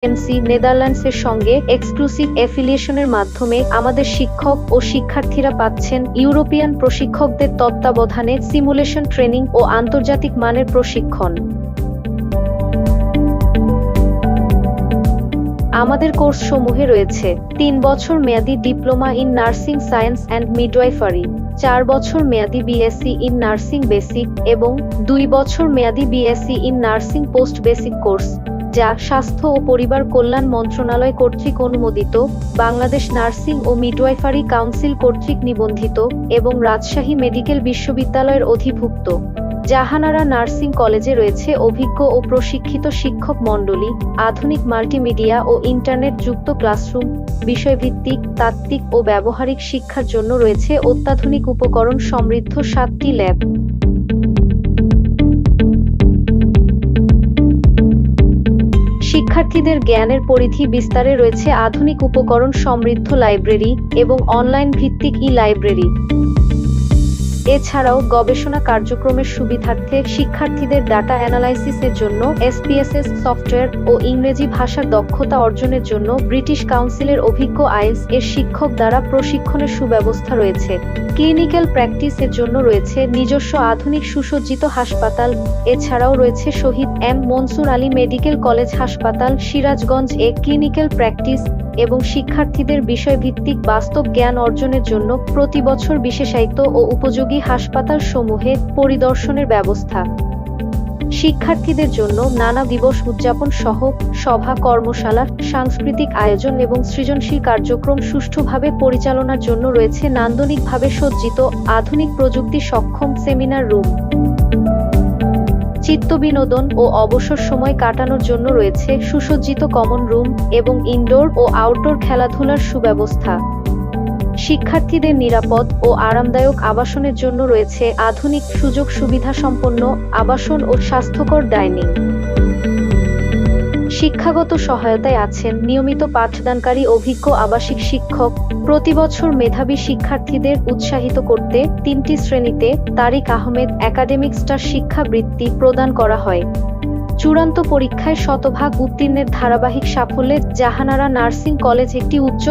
MC নেদারল্যান্ডসের সঙ্গে exclusive অ্যাফিলিয়েশনের মাধ্যমে আমাদের শিক্ষক ও শিক্ষার্থীরা পাচ্ছেন ইউরোপিয়ান প্রশিক্ষকদের তত্ত্বাবধানে সিমুলেশন ট্রেনিং ও আন্তর্জাতিক মানের প্রশিক্ষণ। আমাদের কোর্সসমূহে রয়েছে ৩ বছর মেয়াদী diploma in nursing science and midwifery, ৪ বছর মেয়াদী বিএসসি ইন নার্সিং বেসিক এবং ২ বছর মেয়াদী BSc in nursing post basic course, যা স্বাস্থ্য ও পরিবার কল্যাণ মন্ত্রণালয় কর্তৃক অনুমোদিত, বাংলাদেশ নার্সিং ও মিডওয়াইফারি কাউন্সিল কর্তৃক নিবন্ধিত এবং রাজশাহী মেডিকেল বিশ্ববিদ্যালয়ের অধিভুক্ত। জাহানারা নার্সিং কলেজে রয়েছে অভিজ্ঞ ও প্রশিক্ষিত শিক্ষক মণ্ডলী, আধুনিক মাল্টিমিডিয়া ও ইন্টারনেট যুক্ত ক্লাসরুম, বিষয়ভিত্তিক, তাত্ত্বিক ও ব্যবহারিক শিক্ষার জন্য রয়েছে অত্যাধুনিক উপকরণ সমৃদ্ধ ৭টি ল্যাব। শিক্ষার্থীদের জ্ঞানের পরিধি বিস্তারে রয়েছে আধুনিক উপকরণ সমৃদ্ধ লাইব্রেরি এবং অনলাইন ভিত্তিক ই-লাইব্রেরি। এছাড়াও গবেষণা কার্যক্রমের সুবিধার্থে শিক্ষার্থীদের ডাটা অ্যানালাইসিসের জন্য এসপিএসএস সফটওয়্যার ও ইংরেজি ভাষার দক্ষতা অর্জনের জন্য ব্রিটিশ কাউন্সিলের অভিজ্ঞ আইএলটিএস এর শিক্ষক দ্বারা প্রশিক্ষণের সুব্যবস্থা রয়েছে। ক্লিনিক্যাল প্র্যাকটিসের জন্য রয়েছে নিজস্ব আধুনিক সুসজ্জিত হাসপাতাল। এছাড়াও রয়েছে Shaheed M Mansur Ali medical college হাসপাতাল, সিরাজগঞ্জ এ ক্লিনিক্যাল প্র্যাকটিস এবং শিক্ষার্থীদের বিষয়ভিত্তিক বাস্তব জ্ঞান অর্জনের জন্য প্রতি বছর বিশেষায়িত ও উপযোগী হাসপাতালসমূহে পরিদর্শনের ব্যবস্থা। শিক্ষার্থীদের জন্য নানা দিবস উদযাপন সহ সভা, কর্মশালা, সাংস্কৃতিক আয়োজন এবং সৃজনশীল কার্যক্রম সুষ্ঠুভাবে পরিচালনার জন্য রয়েছে নান্দনিকভাবে সজ্জিত আধুনিক প্রযুক্তি সক্ষম সেমিনার রুম। চিত্তবিনোদন ও অবসর সময় কাটানোর জন্য রয়েছে সুসজ্জিত কমন রুম এবং ইনডোর ও আউটডোর খেলাধুলার সুব্যবস্থা। শিক্ষার্থীদের নিরাপদ ও আরামদায়ক আবাসনের জন্য রয়েছে আধুনিক সুযোগ সুবিধা সম্পন্ন আবাসন ও স্বাস্থ্যকর ডাইনিং। শিক্ষাগত সহায়তায় আছেন নিয়মিত পাঠদানকারী অভিজ্ঞ আবাসিক শিক্ষক। প্রতি বছর মেধাবী শিক্ষার্থীদের উৎসাহিত করতে ৩টি শ্রেণীতে তারিক আহমেদ একাডেমিক স্টার শিক্ষাবৃত্তি প্রদান করা হয়। চূড়ান্ত পরীক্ষায় শতভাগ উত্তীর্ণের ধারাবাহিক সাফল্যে জাহানারা নার্সিং কলেজ একটি উচ্চ